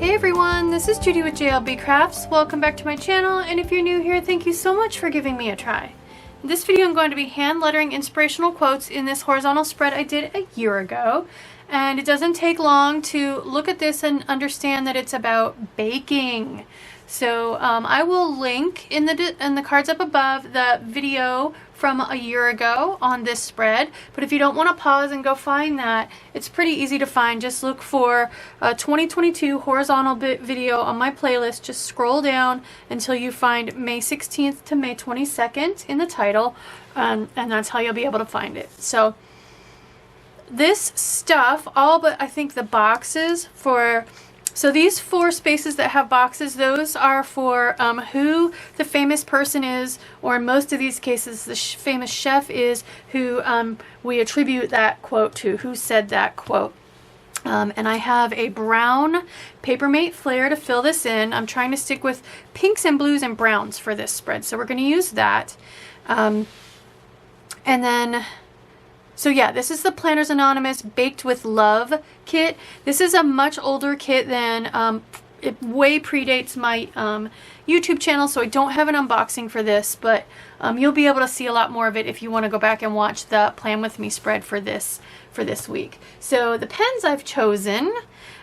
Hey everyone, this is Judi with JLBCrafts. Welcome back to my channel, and if you're new here, thank you so much for giving me a try. In this video I'm going to be hand lettering inspirational quotes in this horizontal spread I did a year ago. And it doesn't take long to look at this and understand that it's about baking. So I will link in the cards up above the video from a year ago on this spread. But if you don't want to pause and go find that, it's pretty easy to find. Just look for 2022 horizontal video on my playlist. Just scroll down until you find May 16th to May 22nd in the title, and that's how you'll be able to find it. So this stuff, all but I think the boxes for, so these 4 spaces that have boxes, those are for who the famous person is, or in most of these cases the famous chef is who we attribute that quote to, who said that quote. And I have a brown Papermate flare to fill this in. I'm trying to stick with pinks and blues and browns for this spread, so we're going to use that. And then, so yeah, this is the Planners Anonymous Baked with Love kit. This is a much older kit than, it way predates my YouTube channel, so I don't have an unboxing for this, but you'll be able to see a lot more of it if you want to go back and watch the Plan With Me spread for this week. So the pens I've chosen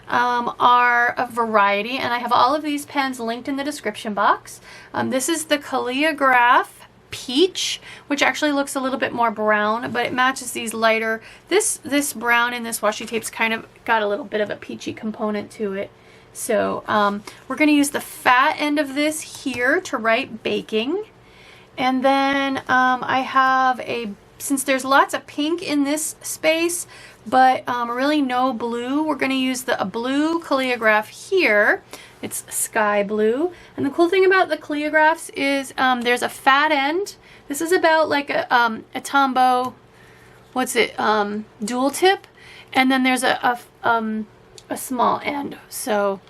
are a variety, and I have all of these pens linked in the description box. This is the Calligraph Peach, which actually looks a little bit more brown, but it matches these lighter. This brown in this washi tape's kind of got a little bit of a peachy component to it. So we're going to use the fat end of this here to write baking. And then I have since there's lots of pink in this space, but really no blue, we're going to use a blue calligraph here. It's sky blue. And the cool thing about the calligraphs is there's a fat end. This is about like a Tombow, dual tip. And then there's a small end. So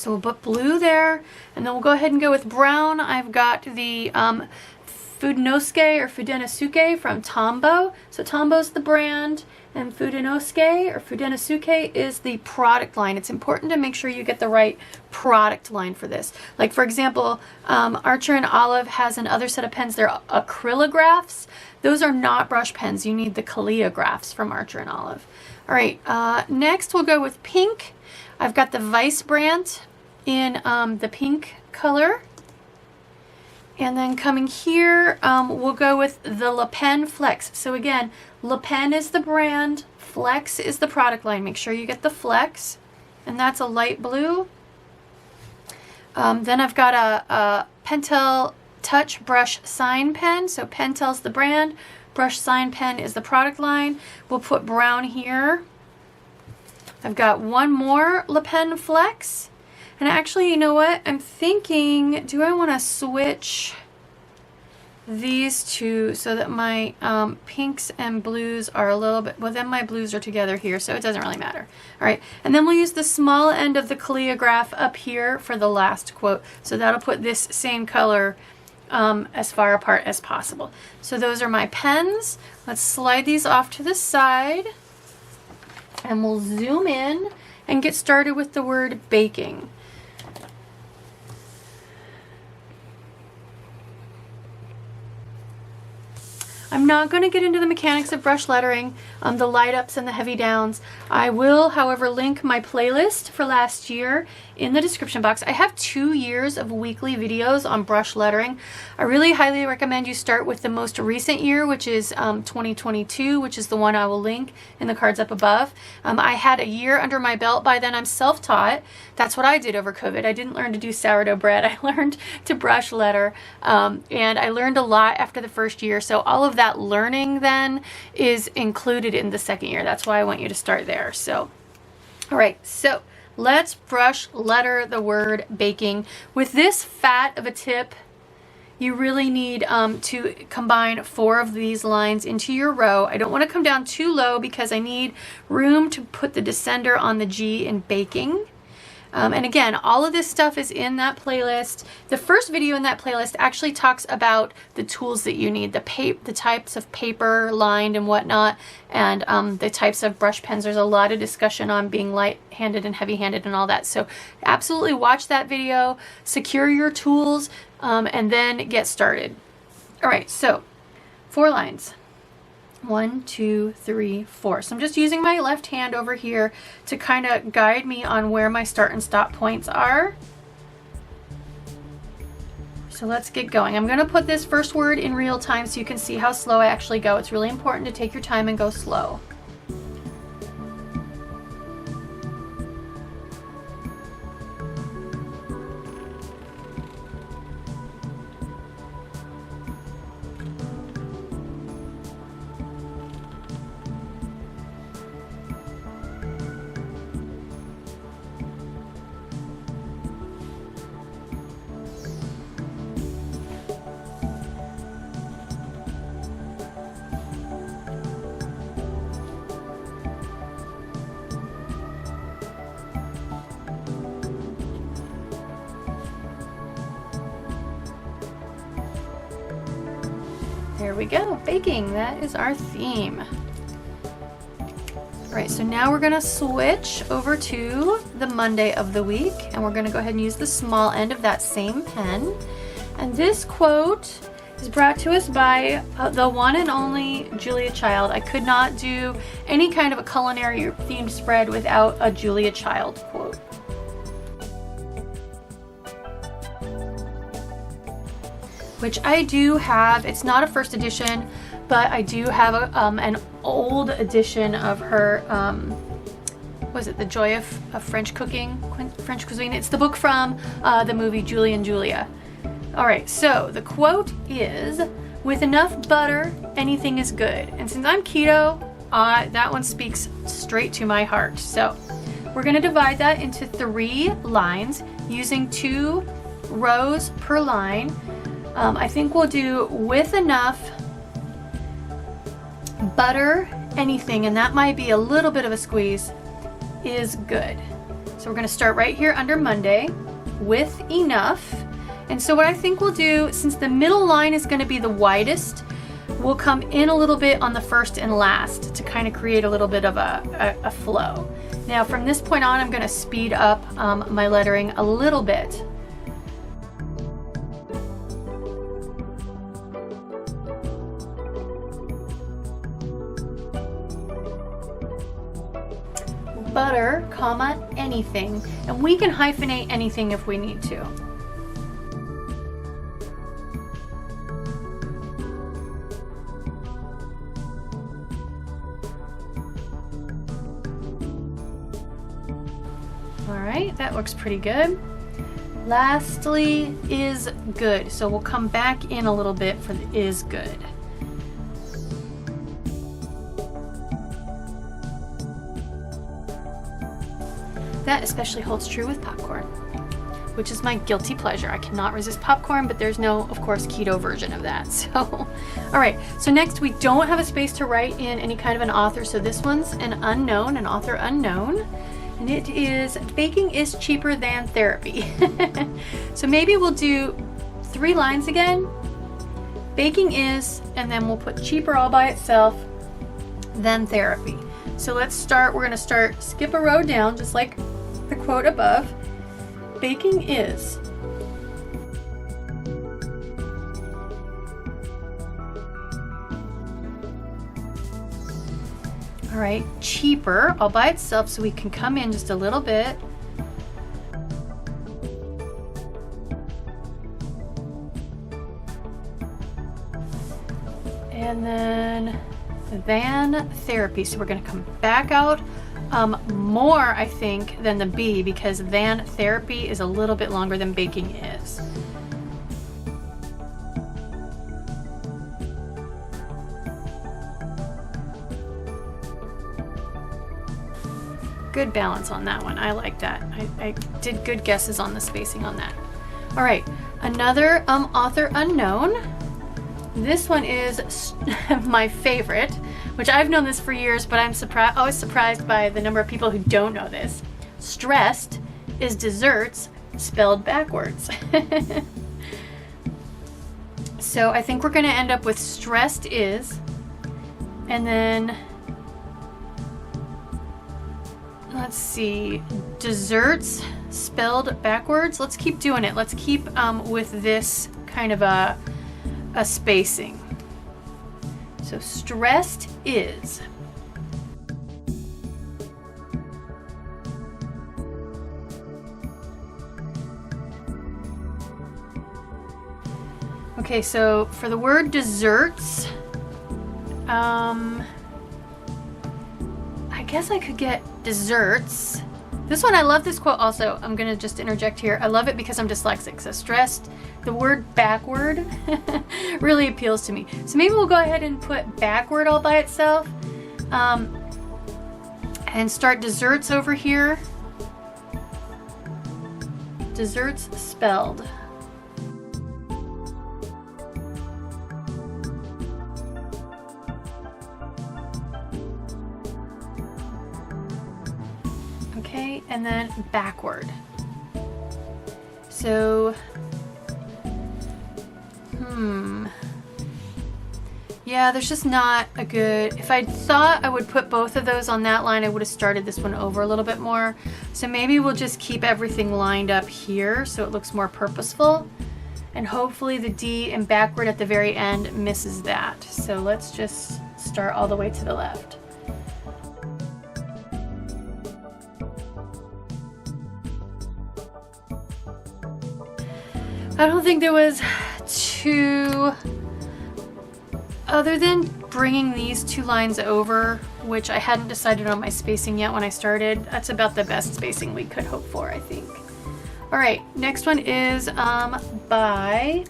we'll put blue there, and then we'll go ahead and go with brown. I've got the Fudenosuke or Fudenosuke from Tombow. So Tombow's the brand, and Fudenosuke is the product line. It's important to make sure you get the right product line for this. Like for example, Archer and Olive has another set of pens. They're acrylographs. Those are not brush pens. You need the calligraphs from Archer and Olive. All right, next we'll go with pink. I've got the Vice brand in the pink color. And then coming here, we'll go with the Le Pen Flex. So again, Le Pen is the brand, Flex is the product line. Make sure you get the Flex, and that's a light blue. Then I've got a Pentel Touch Brush Sign Pen. So Pentel's the brand, Brush Sign Pen is the product line. We'll put brown here. I've got one more Le Pen Flex. And actually, you know what? I'm thinking, do I want to switch these two so that my pinks and blues are a little bit, well then my blues are together here, so it doesn't really matter. All right, and then we'll use the small end of the calligraph up here for the last quote. So that'll put this same color as far apart as possible. So those are my pens. Let's slide these off to the side, and we'll zoom in and get started with the word baking. I'm not going to get into the mechanics of brush lettering, the light ups and the heavy downs. I will, however, link my playlist for last year in the description box. I have 2 years of weekly videos on brush lettering. I really highly recommend you start with the most recent year, which is 2022, which is the one I will link in the cards up above. I had a year under my belt by then. I'm self-taught. That's what I did over COVID. I didn't learn to do sourdough bread. I learned to brush letter, and I learned a lot after the first year. So all of that learning then is included in the second year. That's why I want you to start there. So, all right, so let's brush letter the word baking. With this fat of a tip, you really need to combine 4 of these lines into your row. I don't want to come down too low because I need room to put the descender on the G in baking. And again, all of this stuff is in that playlist. The first video in that playlist actually talks about the tools that you need, the types of paper lined and whatnot, and the types of brush pens. There's a lot of discussion on being light-handed and heavy-handed and all that. So absolutely watch that video, secure your tools, and then get started. All right, so 4 lines. 1, 2, 3, 4. So I'm just using my left hand over here to kind of guide me on where my start and stop points are. So let's get going. I'm going to put this first word in real time so you can see how slow I actually go. It's really important to take your time and go slow. There we go, baking, that is our theme. All right, so now we're gonna switch over to the Monday of the week, and we're gonna go ahead and use the small end of that same pen. And this quote is brought to us by the one and only Julia Child. I could not do any kind of a culinary themed spread without a Julia Child quote. Which I do have. It's not a first edition, but I do have an old edition of her, was it The Joy of French Cooking, French Cuisine? It's the book from the movie Julie and Julia. All right, so the quote is, "With enough butter, anything is good." And since I'm keto, that one speaks straight to my heart. So we're gonna divide that into 3 lines using 2 rows per line. I think we'll do with enough butter, anything, and that might be a little bit of a squeeze, is good. So we're gonna start right here under Monday, with enough. And so what I think we'll do, since the middle line is gonna be the widest, we'll come in a little bit on the first and last to kind of create a little bit of a flow. Now from this point on, I'm gonna speed up my lettering a little bit. Butter, comma, anything, and we can hyphenate anything if we need to. All right, that looks pretty good. Lastly, is good. So we'll come back in a little bit for the is good. That especially holds true with popcorn, which is my guilty pleasure. I cannot resist popcorn, but there's no, of course, keto version of that. So, all right, so next we don't have a space to write in any kind of an author, so this one's an unknown, an author unknown, and it is "Baking is cheaper than therapy." So maybe we'll do 3 lines again. Baking is, and then we'll put cheaper all by itself, then therapy. So let's start, we're gonna skip a row down, just like the quote above. Baking is. All right, cheaper all by itself, so we can come in just a little bit. And then than therapy. So we're going to come back out more, I think, than the B, because than therapy is a little bit longer than baking is. Good balance on that one. I like that. I did good guesses on the spacing on that. All right, another author unknown. This one is my favorite, which I've known this for years, but I'm always surprised by the number of people who don't know this. Stressed is desserts spelled backwards. So I think we're gonna end up with stressed is, and then let's see, desserts spelled backwards. Let's keep doing it. Let's keep with this kind of a spacing. So stressed is. Okay, so for the word desserts, I guess I could get desserts. This one, I love this quote also. I'm gonna just interject here. I love it because I'm dyslexic, so stressed. The word backward really appeals to me. So maybe we'll go ahead and put backward all by itself, and start desserts over here. Desserts spelled. Okay, and then backward. So, yeah, there's just not a good, if I thought I would put both of those on that line, I would have started this one over a little bit more. So maybe we'll just keep everything lined up here so it looks more purposeful. And hopefully the D and backward at the very end misses that. So let's just start all the way to the left. I don't think there was too, other than bringing these two lines over, which I hadn't decided on my spacing yet when I started. That's about the best spacing we could hope for, I think. All right, next one is by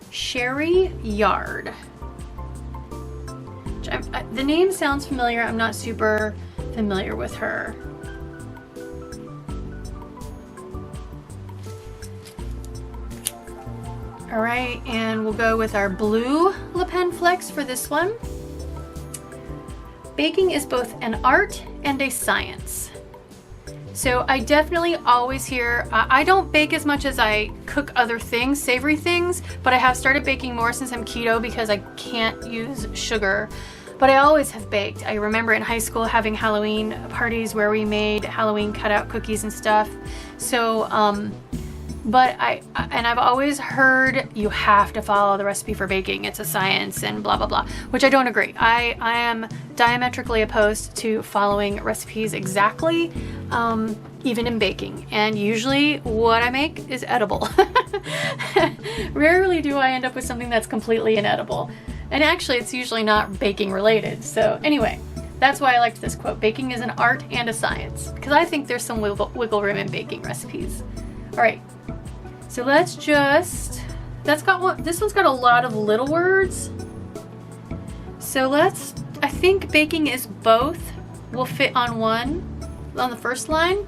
Sherry Yard. The name sounds familiar. I'm not super familiar with her. All right, and we'll go with our blue Le Pen Flex for this one. Baking is both an art and a science. So I definitely always hear, I don't bake as much as I cook other things, savory things, but I have started baking more since I'm keto because I can't use sugar. But I always have baked. I remember in high school having Halloween parties where we made Halloween cutout cookies and stuff. So, but I've always heard you have to follow the recipe for baking. It's a science and blah, blah, blah, which I don't agree. I am diametrically opposed to following recipes exactly, even in baking. And usually what I make is edible. Rarely do I end up with something that's completely inedible. And actually it's usually not baking related. So anyway, that's why I liked this quote. Baking is an art and a science, because I think there's some wiggle room in baking recipes. All right. So let's just, this one's got a lot of little words. So I think baking is both will fit on the first line.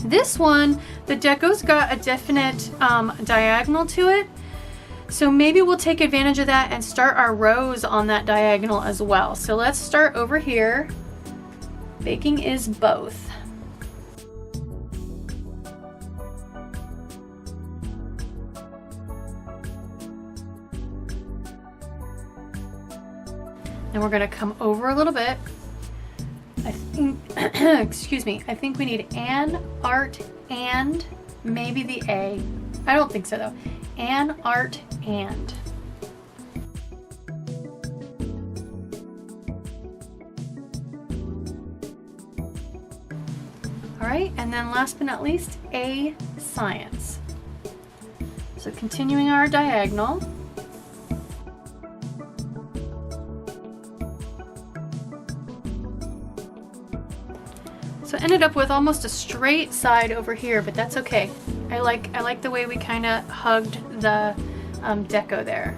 This one, the deco's got a definite diagonal to it. So maybe we'll take advantage of that and start our rows on that diagonal as well. So let's start over here. Baking is both. And we're gonna come over a little bit. I think, excuse me, I think we need an, art, and maybe the A. I don't think so though. An, art, and. All right, and then last but not least, a science. So continuing our diagonal. So ended up with almost a straight side over here, but that's okay. I like the way we kind of hugged the deco there.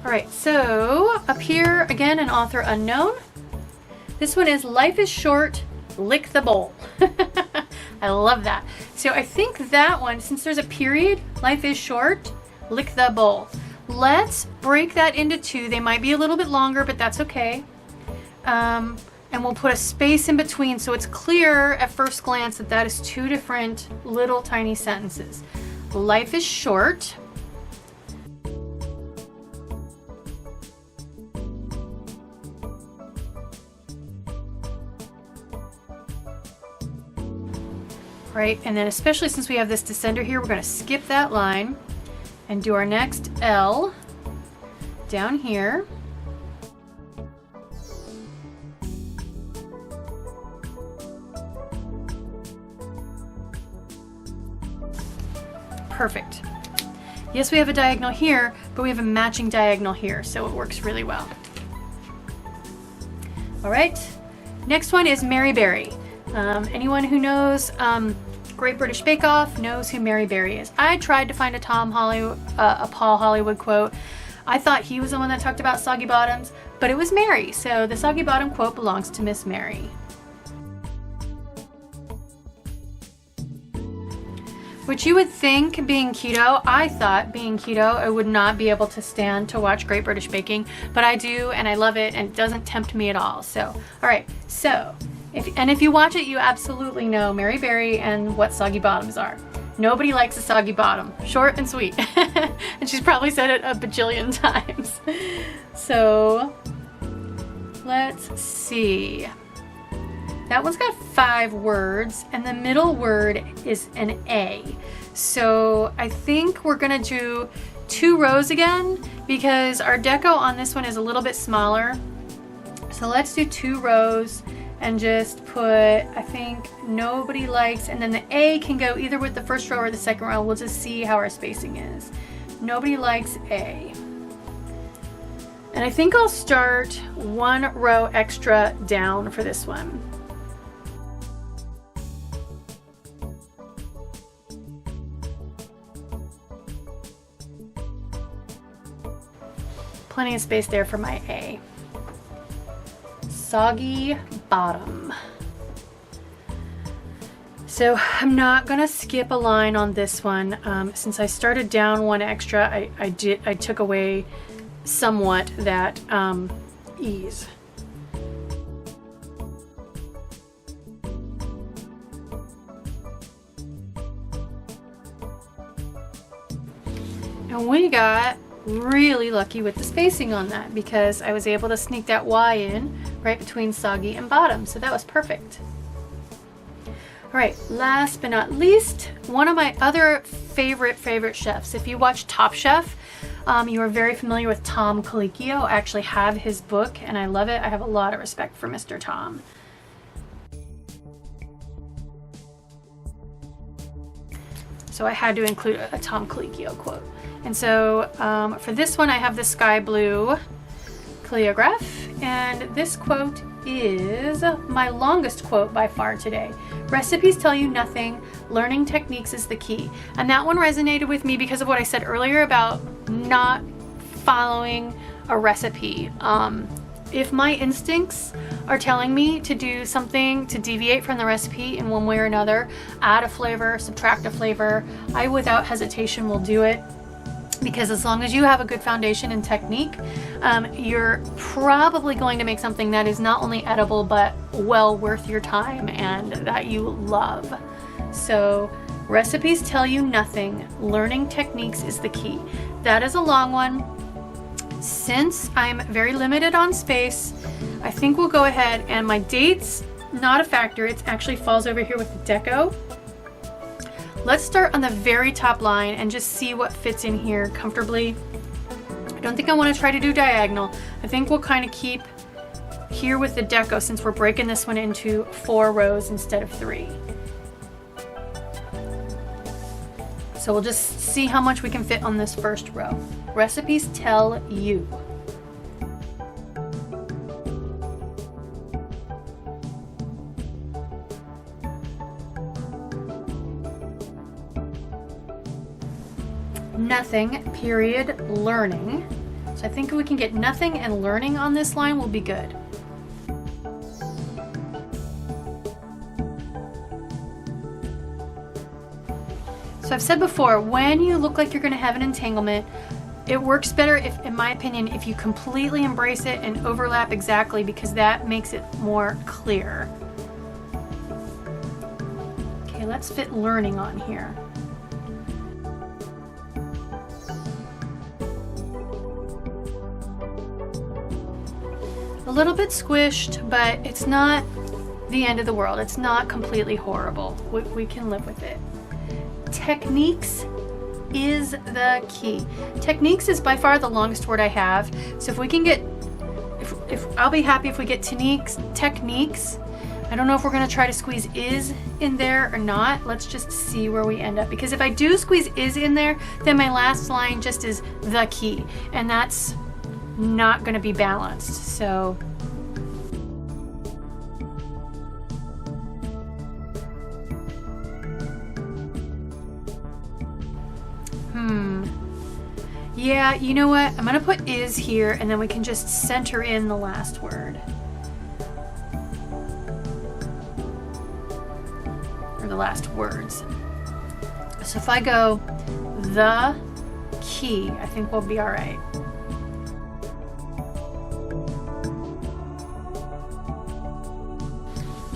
All right, so up here again, an author unknown. This one is Life is Short, Lick the Bowl. I love that. So I think that one, since there's a period, life is short, lick the bowl. Let's break that into two. They might be a little bit longer, but that's okay. and we'll put a space in between so it's clear at first glance that that is two different little tiny sentences. Life is short. Right, and then especially since we have this descender here, we're going to skip that line and do our next L down here. Perfect. Yes, we have a diagonal here, but we have a matching diagonal here, so it works really well. All right, next one is Mary Berry. Anyone who knows Great British Bake Off knows who Mary Berry is. I tried to find a Paul Hollywood quote. I thought he was the one that talked about soggy bottoms, but it was Mary, so the soggy bottom quote belongs to Miss Mary. Which you would think, being keto, I thought being keto, I would not be able to stand to watch Great British Baking, but I do, and I love it, and it doesn't tempt me at all. So, all right, so, if you watch it, you absolutely know Mary Berry and what soggy bottoms are. Nobody likes a soggy bottom, short and sweet. And she's probably said it a bajillion times. So, let's see. That one's got 5 words, and the middle word is an A. So I think we're gonna do 2 rows again because our deco on this one is a little bit smaller. So let's do 2 rows and just put, I think, nobody likes, and then the A can go either with the first row or the second row. We'll just see how our spacing is. Nobody likes A. And I think I'll start 1 row extra down for this one. Plenty of space there for my A. Soggy bottom. So I'm not gonna skip a line on this one. Since I started down 1 extra, I took away somewhat that ease. And we got really lucky with the spacing on that because I was able to sneak that Y in right between soggy and bottom, so that was perfect. All right, last but not least, one of my other favorite chefs. If you watch Top Chef, you are very familiar with Tom Colicchio. I actually have his book and I love it. I have a lot of respect for Mr. Tom. So I had to include a Tom Colicchio quote. And so for this one, I have the sky blue Cleograph, and this quote is my longest quote by far today. Recipes tell you nothing, learning techniques is the key. And that one resonated with me because of what I said earlier about not following a recipe. If my instincts are telling me to do something to deviate from the recipe in one way or another, add a flavor, subtract a flavor, I without hesitation will do it. Because as long as you have a good foundation and technique, you're probably going to make something that is not only edible, but well worth your time and that you love. So recipes tell you nothing. Learning techniques is the key. That is a long one. Since I'm very limited on space, I think we'll go ahead and my date's not a factor. It actually falls over here with the deco. Let's start on the very top line and just see what fits in here comfortably. I don't think I want to try to do diagonal. I think we'll kind of keep here with the deco since we're breaking this one into 4 rows instead of 3. So we'll just see how much we can fit on this first row. Recipes tell you. Nothing, period, learning. So I think if we can get nothing and learning on this line, we'll be good. So I've said before, when you look like you're going to have an entanglement, It works better, if, in my opinion, if you completely embrace it and overlap exactly, because that makes it more clear. Okay, let's fit learning on here. A little bit squished, but it's not the end of the world. It's not completely horrible. We can live with it. Techniques is the key. Techniques is by far the longest word I have. So if we can get, if I'll be happy if we get techniques. I don't know if we're gonna try to squeeze is in there or not. Let's just see where we end up. Because if I do squeeze is in there, then my last line just is the key. And that's not gonna be balanced. So yeah, you know what? I'm gonna put is here, and then we can just center in the last word. Or the last words. So if I go the key, I think we'll be all right.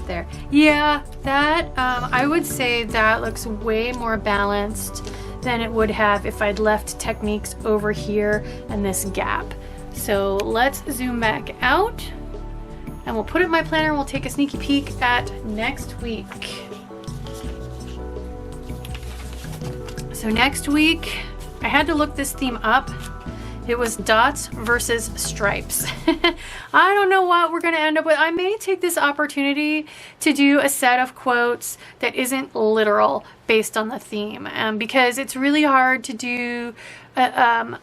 There. Yeah, that, I would say that looks way more balanced than it would have if I'd left techniques over here and this gap. So let's zoom back out and we'll put it in my planner and we'll take a sneaky peek at next week. So next week, I had to look this theme up. It was dots versus stripes. I don't know what we're gonna end up with. I may take this opportunity to do a set of quotes that isn't literal based on the theme, because it's really hard to do a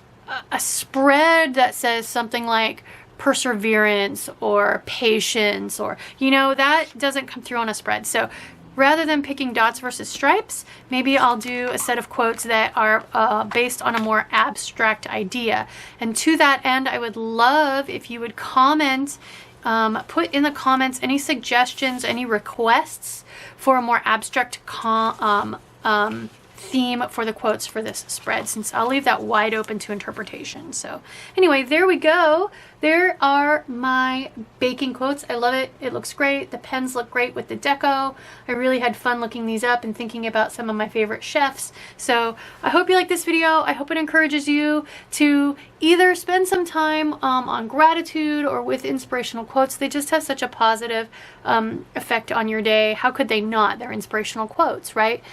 spread that says something like perseverance or patience, or, you know, that doesn't come through on a spread. So rather than picking dots versus stripes, maybe I'll do a set of quotes that are based on a more abstract idea. And to that end, I would love if you would comment, put in the comments any suggestions, any requests for a more abstract theme for the quotes for this spread, since I'll leave that wide open to interpretation. So anyway, there we go. There are my baking quotes. I love it. It looks great. The pens look great with the deco. I really had fun looking these up and thinking about some of my favorite chefs. So I hope you like this video. I hope it encourages you to either spend some time on gratitude or with inspirational quotes. They just have such a positive effect on your day. How could they not? They're inspirational quotes, right?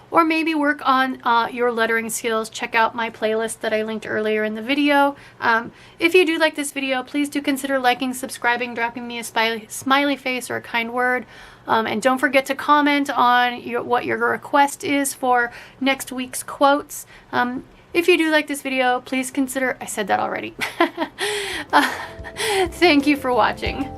Or maybe work on your lettering skills. Check out my playlist that I linked earlier in the video. If you do like this video, please do consider liking, subscribing, dropping me a smiley face or a kind word. And don't forget to comment on what your request is for next week's quotes. If you do like this video, please consider, I said that already. Thank you for watching.